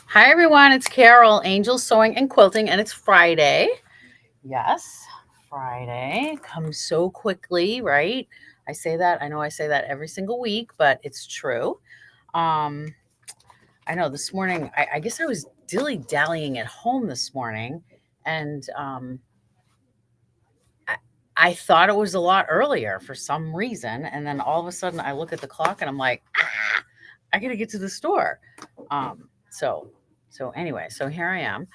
Hi everyone, it's Carol, Angel Sewing and Quilting, and it's Friday. Yes, Friday comes so quickly, right? I know I say that every single week, but it's true. Um, I know this morning, I guess I was dilly-dallying at home this morning, and I, I thought it was a lot earlier for some reason, and then all of a sudden I look at the clock and I'm like, I gotta get to the store. Um, so so anyway, so here I am.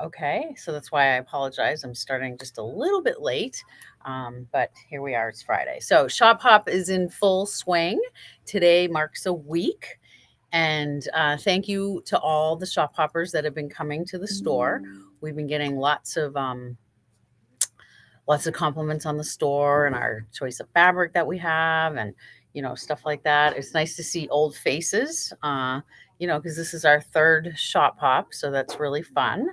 Okay, so that's why I apologize. I'm starting just a little bit late, but here we are. It's Friday, so Shop Hop is in full swing. Today marks a week, and thank you to all the shop hoppers that have been coming to the store. We've been getting lots of compliments on the store and our choice of fabric that we have, and stuff like that. It's nice to see old faces, because this is our third shop hop, so that's really fun.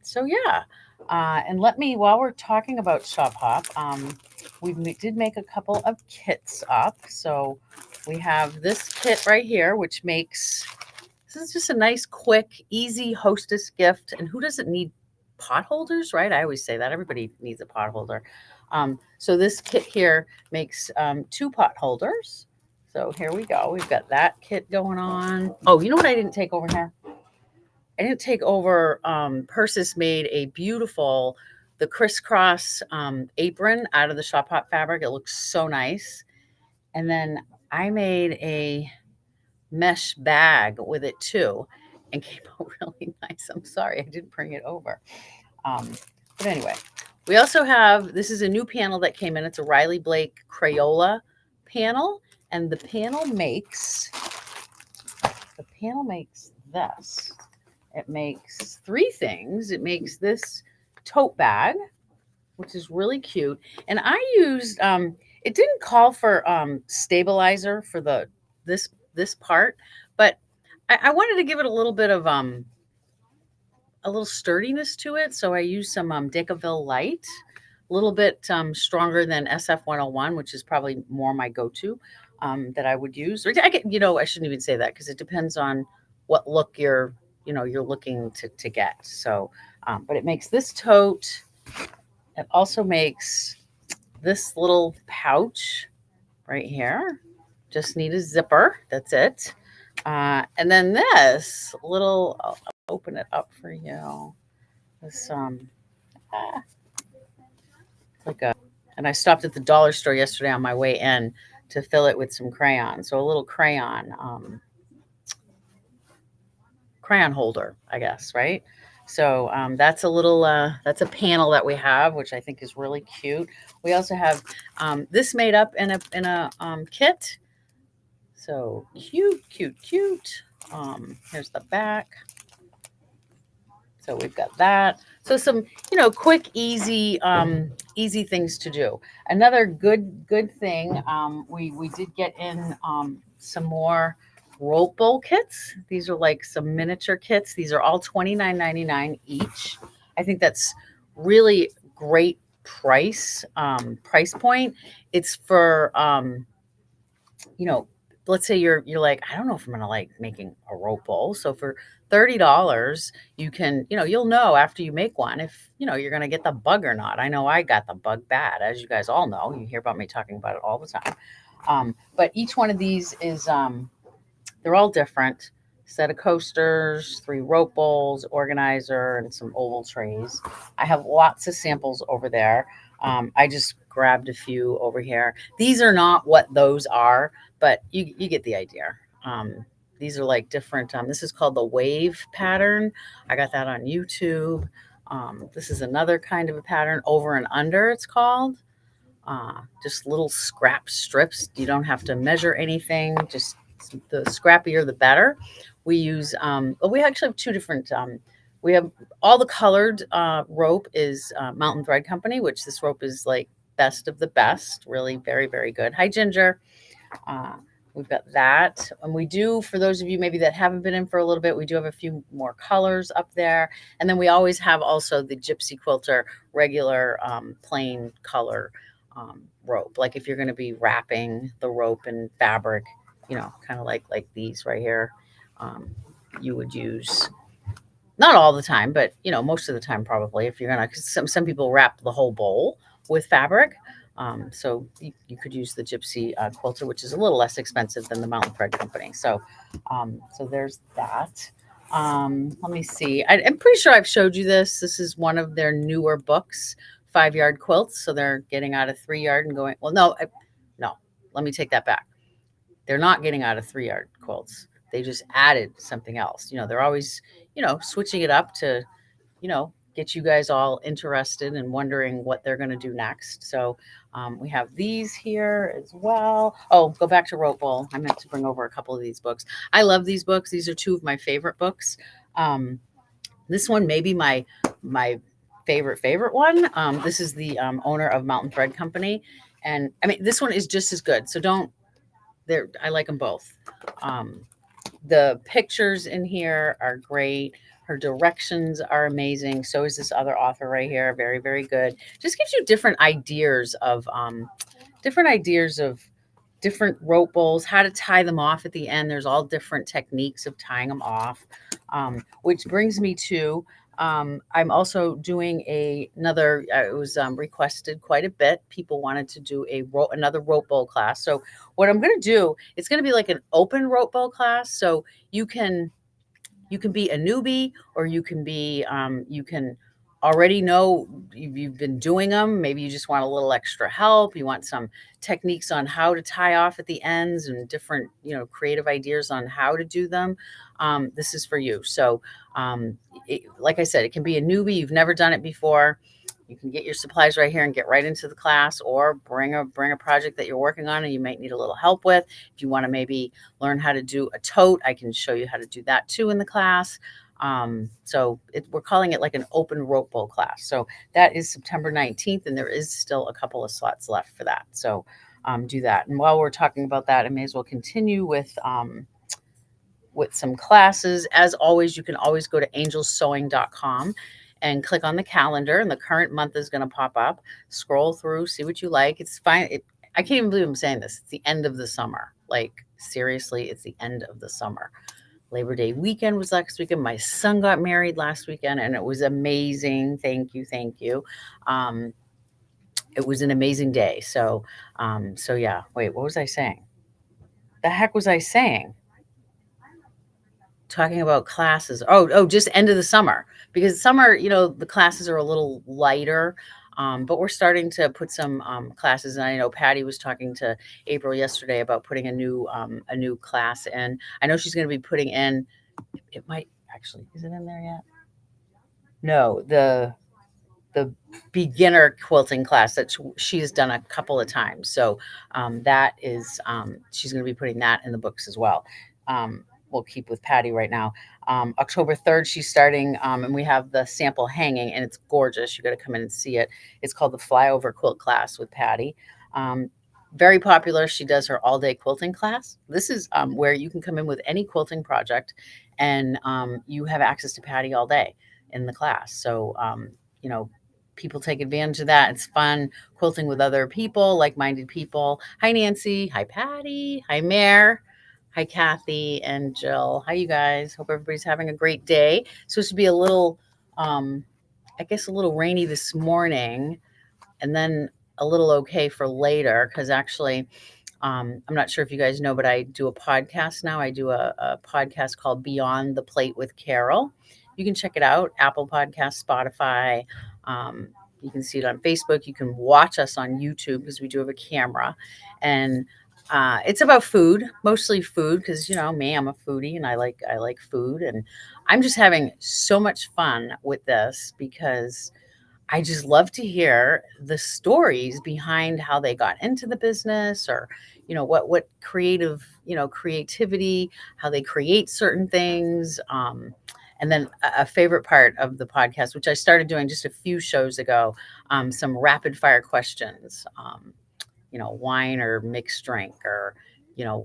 So yeah. And let me, while we're talking about shop hop, did make a couple of kits up. So we have this kit right here, which makes this is just a nice, quick, easy hostess gift. And who doesn't need pot holders, right? I always say that everybody needs a pot holder. So this kit here makes two pot holders. So here we go. We've got that kit going on. Oh, you know what I didn't take over here? I didn't take over. Persis made a beautiful, the crisscross apron out of the shop hop fabric. It looks so nice. And then I made a mesh bag with it too, and came out really nice. I'm sorry I didn't bring it over. Um, but anyway, we also have, this is a new panel that came in. It's a Riley Blake Crayola panel, and the panel makes this. It makes three things. It makes this tote bag, which is really cute. And I used it didn't call for stabilizer for the this part, but I wanted to give it a little bit of a little sturdiness to it. So I used some 𝗤𝗂𝗶𝗹𝘀 light, a little bit stronger than SF 101, which is probably more my go-to that I would use. Or I get, I shouldn't even say that because it depends on what look you're looking to get. So, but it makes this tote. It also makes this little pouch right here. Just need a zipper. That's it. And then this little, I'll open it up for you. This ah, like a, and I stopped at the dollar store yesterday on my way in to fill it with some crayon. So a little crayon holder, I guess, right? So that's a panel that we have, which I think is really cute. We also have this made up in a kit. So cute, cute, cute. Here's the back. So we've got that. So some, quick, easy things to do. Another good thing. We did get in some more rope bowl kits. These are like some miniature kits. These are all $29.99 each. I think that's really great price point. It's for you know, let's say you're like, I don't know if I'm gonna like making a rope bowl. So for $30, you can, you'll know after you make one if you're gonna get the bug or not. I know I got the bug bad, as you guys all know. You hear about me talking about it all the time. But each one of these is they're all different. Set of coasters, three rope bowls, organizer, and some oval trays. I have lots of samples over there. I just grabbed a few over here. These are not what those are, but you get the idea. These are like different. This is called the wave pattern. I got that on YouTube. This is another kind of a pattern, over and under, it's called. Just little scrap strips. You don't have to measure anything. Just the scrappier, the better. We use, well, we actually have two different, we have all the colored rope is Mountain Thread Company, which this rope is like best of the best, really very, very good. Hi, Ginger. Uh, we've got that. And we do, for those of you maybe that haven't been in for a little bit, we do have a few more colors up there. And then we always have also the Gypsy Quilter regular plain color rope. Like if you're going to be wrapping the rope in fabric, kind of like these right here. Um, you would use, not all the time, but most of the time probably, if you're gonna, 'cause some people wrap the whole bowl with fabric. So you could use the 𝗔𝗴𝗴𝗀𝗃, which is a little less expensive than the Mountain Thread Company. So there's that. Let me see. I'm pretty sure I've showed you this. This is one of their newer books, 5-yard quilts. So they're getting out of 3-yard and going, well, no, let me take that back. They're not getting out of 3-yard quilts. They just added something else. They're always, switching it up to, get you guys all interested and wondering what they're going to do next. So we have these here as well. Oh, go back to 𝗤𝗂𝗶𝗹𝘀. I meant to bring over a couple of these books. I love these books. These are 2 of my favorite books. This one may be my favorite one. This is the owner of Mountain Thread Company. And I mean, this one is just as good. So I like them both. The pictures in here are great. Her directions are amazing. So is this other author right here. Very, very good. Just gives you different ideas of different rope bowls, how to tie them off at the end. There's all different techniques of tying them off, which brings me to, I'm also doing another, it was requested quite a bit. People wanted to do another rope bowl class. So what I'm going to do, it's going to be like an open rope bowl class. So you can be a newbie, or you can be, you can already know you've been doing them. Maybe you just want a little extra help. You want some techniques on how to tie off at the ends and different, creative ideas on how to do them. This is for you. So, like I said, it can be a newbie. You've never done it before. You can get your supplies right here and get right into the class, or bring a project that you're working on and you might need a little help with. If you want to maybe learn how to do a tote, I can show you how to do that too in the class. So we're calling it like an open rope bowl class. So that is September 19th, and there is still a couple of slots left for that. So do that. And while we're talking about that, I may as well continue with some classes. As always, you can always go to angelsewing.com and click on the calendar, and the current month is going to pop up. Scroll through, see what you like. It's fine. I can't even believe I'm saying this. It's the end of the summer. Like, seriously, it's the end of the summer. Labor Day weekend was last weekend. My son got married last weekend, and it was amazing. Thank you. It was an amazing day. So yeah. Wait, what was I saying? The heck was I saying? Talking about classes. Oh, just end of the summer, because summer, the classes are a little lighter. But we're starting to put some classes. And I know Patty was talking to April yesterday about putting a new class in. I know she's going to be putting in, it might actually, is it in there yet? No, the beginner quilting class that she has done a couple of times. So that is, she's going to be putting that in the books as well. We'll keep with Patty right now. October 3rd, she's starting, and we have the sample hanging, and it's gorgeous. You got to come in and see it. It's called the Flyover Quilt Class with Patty. Very popular. She does her all-day quilting class. This is where you can come in with any quilting project, and you have access to Patty all day in the class. So, people take advantage of that. It's fun quilting with other people, like-minded people. Hi, Nancy. Hi, Patty. Hi, Mare. Hi, Kathy and Jill. Hi, you guys. Hope everybody's having a great day. It's supposed to be a little, I guess, a little rainy this morning, and then a little okay for later, because actually, I'm not sure if you guys know, but I do a podcast now. I do a podcast called Beyond the Plate with Carol. You can check it out, Apple Podcasts, Spotify. You can see it on Facebook. You can watch us on YouTube, because we do have a camera. And it's about food, mostly food, because me, I'm a foodie, and I like food, and I'm just having so much fun with this, because I just love to hear the stories behind how they got into the business, or what creativity, how they create certain things. And then a favorite part of the podcast, which I started doing just a few shows ago, some rapid fire questions. Wine or mixed drink, or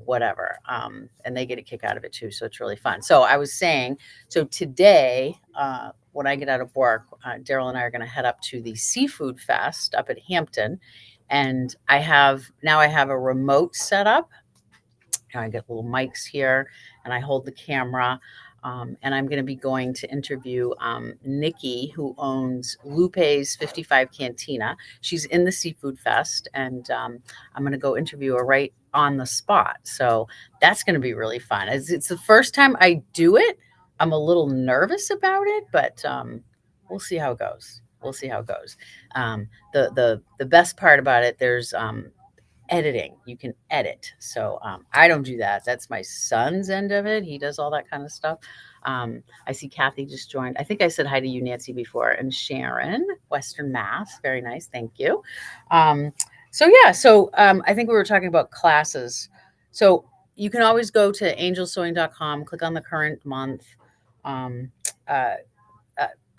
whatever, and they get a kick out of it too, so it's really fun. So I was saying, so today, when I get out of work, Daryl and I are going to head up to the Seafood Fest up at Hampton, and I have a remote set up, I get little mics here, and I hold the camera. And I'm going to be going to interview Nikki, who owns Lupe's 55 Cantina. She's in the Seafood Fest, and I'm going to go interview her right on the spot. So that's going to be really fun. It's the first time I do it. I'm a little nervous about it, but we'll see how it goes. We'll see how it goes. The best part about it, there's editing. You can edit. So I don't do that. That's my son's end of it. He does all that kind of stuff. I see Kathy just joined. I think I said hi to you, Nancy, before. And Sharon, Western Mass. Very nice. Thank you. So I think we were talking about classes. So you can always go to angelsewing.com, click on the current month. Uh,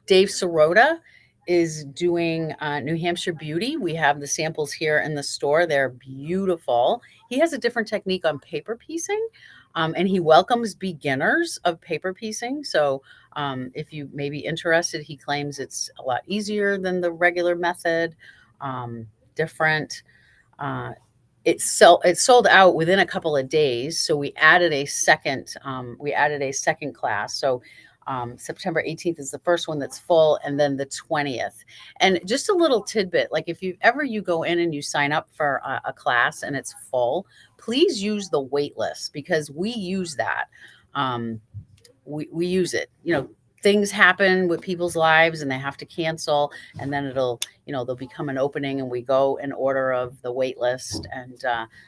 Dave Sirota is doing New Hampshire Beauty. We have the samples here in the store. They're beautiful. He has a different technique on paper piecing, and he welcomes beginners of paper piecing. So if you may be interested, he claims it's a lot easier than the regular method, different. It's sold out within a couple of days. So we added a second class. So September 18th is the first one that's full, and then the 20th. And just a little tidbit, like if you go in and you sign up for a class and it's full, please use the wait list, because we use that. We use it. Things happen with people's lives and they have to cancel, and then there'll become an opening, and we go in order of the wait list. And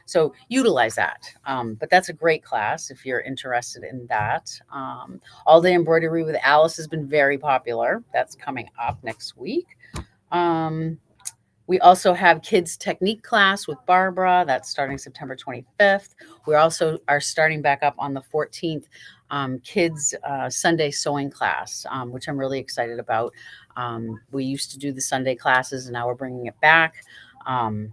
so utilize that. But that's a great class if you're interested in that. All Day Embroidery with Alice has been very popular. That's coming up next week. We also have Kids Technique class with Barbara. That's starting September 25th. We also are starting back up on the 14th, Kids Sunday Sewing class, which I'm really excited about. We used to do the Sunday classes, and now we're bringing it back. And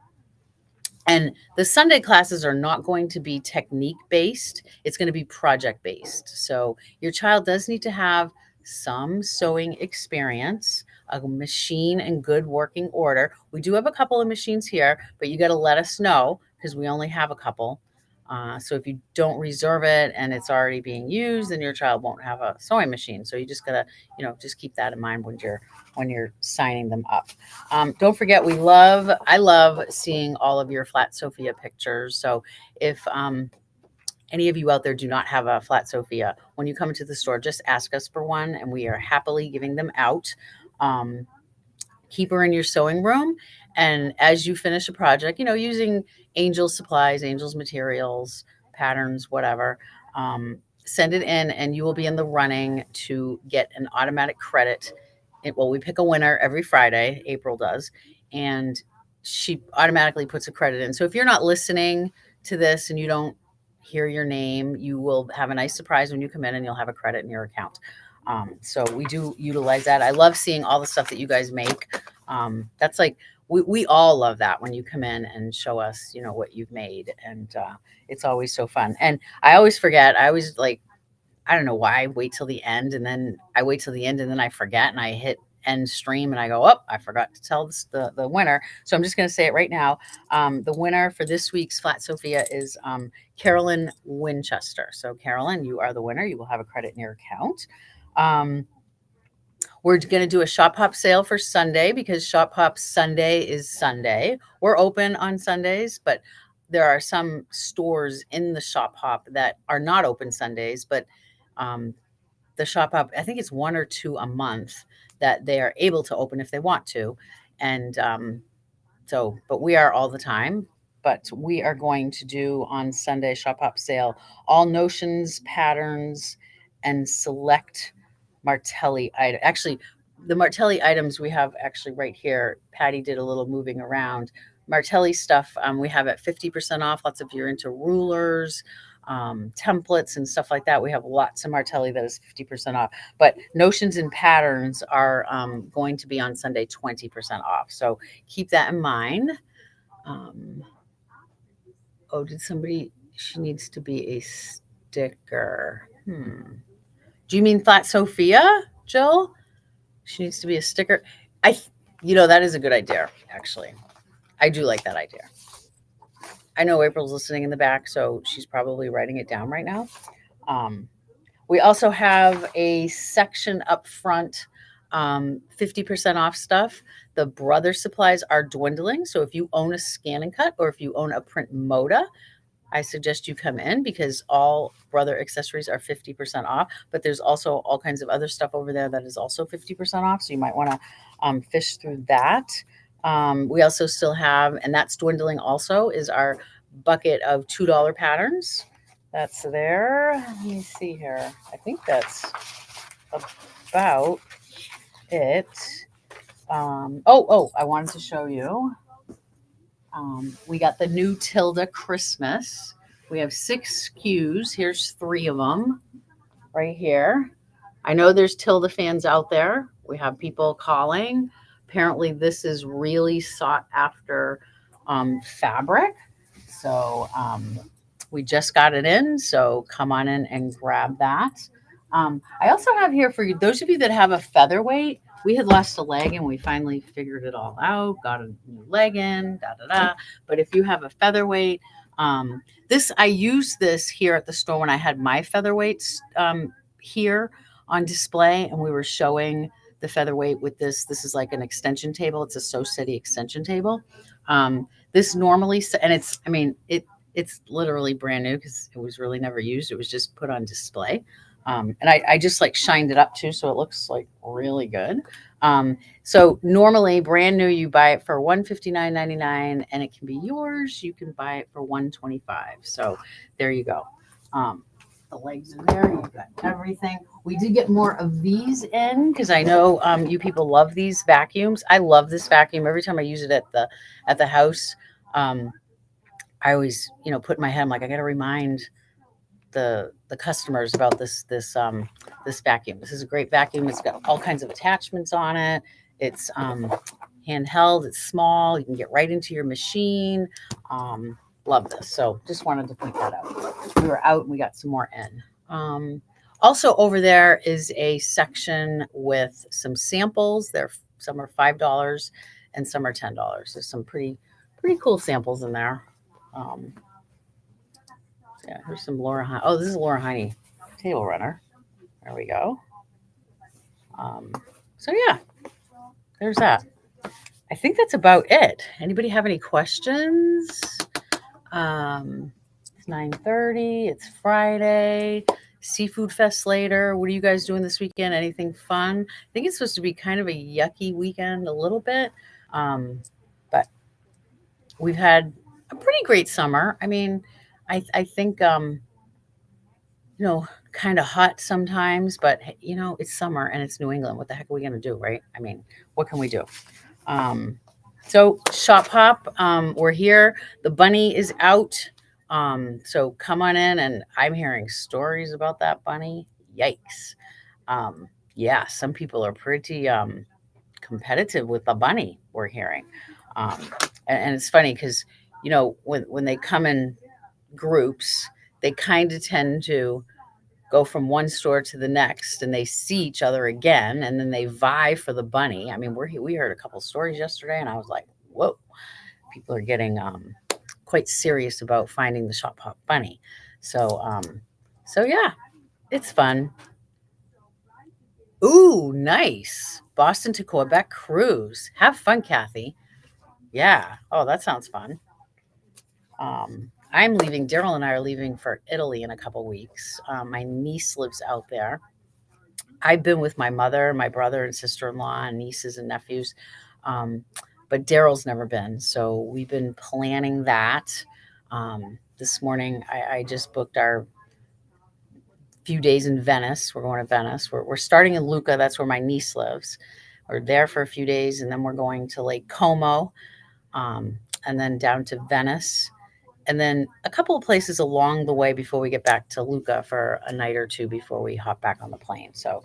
the Sunday classes are not going to be technique based. It's going to be project based. So your child does need to have some sewing experience, a machine in good working order. We do have a couple of machines here, but you got to let us know, because we only have a couple. So if you don't reserve it and it's already being used, then your child won't have a sewing machine. So you just gotta, just keep that in mind when you're signing them up. Don't forget, I love seeing all of your Flat Sophia pictures. So if any of you out there do not have a Flat Sophia, when you come into the store, just ask us for one, and we are happily giving them out. Keep her in your sewing room, and as you finish a project, using Angel's supplies, Angel's materials, patterns, whatever, send it in, and you will be in the running to get an automatic credit. We pick a winner every Friday. April does, and she automatically puts a credit in. So if you're not listening to this and you don't hear your name, you will have a nice surprise when you come in, and you'll have a credit in your account. So we do utilize that. I love seeing all the stuff that you guys make. That's like, we all love that when you come in and show us, what you've made. And it's always so fun. And I always forget. I always I don't know why I wait till the end, and then I forget, and I hit end stream, and I go, oh, I forgot to tell the winner. So I'm just going to say it right now. The winner for this week's Flat Sophia is Carolyn Winchester. So Carolyn, you are the winner. You will have a credit in your account. We're going to do a Shop Hop sale for Sunday, because Shop Hop Sunday is Sunday. We're open on Sundays, but there are some stores in the Shop Hop that are not open Sundays, but the Shop Hop, I think it's 1 or 2 a month that they are able to open if they want to. And but we are all the time. But we are going to do on Sunday Shop Hop sale, all notions, patterns, and select Martelli item. Actually, the Martelli items we have actually right here. Patty did a little moving around. Martelli stuff we have at 50% off. Lots of you are into rulers, templates, and stuff like that. We have lots of Martelli that is 50% off. But notions and patterns are going to be on Sunday 20% off. So keep that in mind. She needs to be a sticker. Do you mean Flat Sophia, Jill? She needs to be a sticker. That is a good idea, actually. I do like that idea. I know April's listening in the back, so she's probably writing it down right now. We also have a section up front, 50% off stuff. The brother supplies are dwindling. So if you own a Scan and Cut or if you own a Print Moda, I suggest you come in because all brother accessories are 50% off. But there's also all kinds of other stuff over there that is also 50% off. So you might want to fish through that. We also still have, and that's dwindling also, is our bucket of $2 patterns. That's there. Let me see here. I think that's about it. I wanted to show you. We got the new Tilda Christmas. We have 6 SKUs. Here's 3 of them right here. I know there's Tilda fans out there. We have people calling. Apparently, this is really sought after fabric. So we just got it in. So come on in and grab that. I also have here for you, those of you that have a featherweight. We had lost a leg and we finally figured it all out, got a new leg in, But if you have a featherweight, I used this here at the store when I had my featherweights here on display, and we were showing the featherweight with this. This is like an extension table. It's a So City extension table. This normally, and it's literally brand new because it was really never used. It was just put on display. And I just like shined it up too, so it looks like really good. So normally brand new, you buy it for $159.99 and it can be yours. You can buy it for $125. So there you go. The legs are there. You've got everything. We did get more of these in because I know you people love these vacuums. I love this vacuum. Every time I use it at the house, I always put in my head, I'm like, I got to remind the customers about this vacuum. This is a great vacuum. It's got all kinds of attachments on it. It's handheld. It's small. You can get right into your machine. Love this. So just wanted to point that out. We were out and we got some more in. Also over there is a section with some samples. Some are $5 and some are $10. There's some pretty cool samples in there. Yeah, here's some Laura Heine. Oh, this is Laura Heine table runner. There we go. So yeah, there's that. I think that's about it. Anybody have any questions? It's 9:30. It's Friday. Seafood Fest later. What are you guys doing this weekend? Anything fun? I think it's supposed to be kind of a yucky weekend a little bit. But we've had a pretty great summer. I mean, I think, kind of hot sometimes, but it's summer and it's New England. What the heck are we going to do, right? I mean, what can we do? So Shop Hop, we're here. The bunny is out. So come on in, and I'm hearing stories about that bunny. Yikes. Yeah, some people are pretty competitive with the bunny, we're hearing. And it's funny because, when they come in groups, they kind of tend to go from one store to the next and they see each other again and then they vie for the bunny. I mean, we heard a couple stories yesterday and I was like, whoa, people are getting quite serious about finding the Shop Hop bunny. So yeah, it's fun. Ooh, nice. Boston to Quebec cruise. Have fun, Kathy. Yeah. Oh, that sounds fun. I'm leaving. Daryl and I are leaving for Italy in a couple weeks. My niece lives out there. I've been with my mother, my brother and sister-in-law, and nieces and nephews. But Daryl's never been. So we've been planning that. This morning, I just booked our few days in Venice. We're going to Venice. We're starting in Lucca. That's where my niece lives. We're there for a few days, and then we're going to Lake Como, and then down to Venice. And then a couple of places along the way before we get back to Lucca for a night or two before we hop back on the plane. So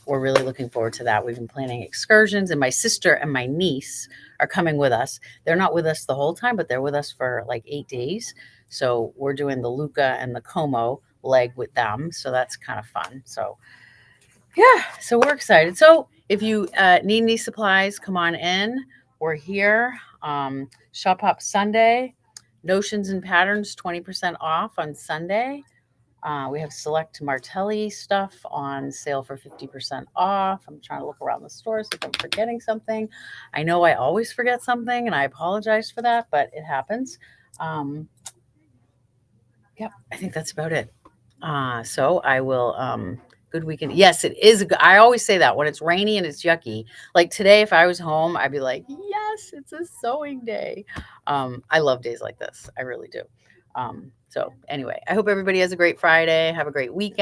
we're really looking forward to that. We've been planning excursions, and my sister and my niece are coming with us. They're not with us the whole time, but they're with us for like 8 days. So we're doing the Lucca and the Como leg with them. So that's kind of fun. So yeah, so we're excited. So if you need any supplies, come on in. We're here. Shop Hop Sunday. Notions and Patterns, 20% off on Sunday. We have select Martelli stuff on sale for 50% off. I'm trying to look around the store, see if I'm forgetting something. I know I always forget something, and I apologize for that, but it happens. Yep, I think that's about it. So I will, good weekend. Yes, it is. I always say that when it's rainy and it's yucky. Like today, if I was home, I'd be like, yes, it's a sewing day. I love days like this. I really do. So anyway, I hope everybody has a great Friday. Have a great weekend.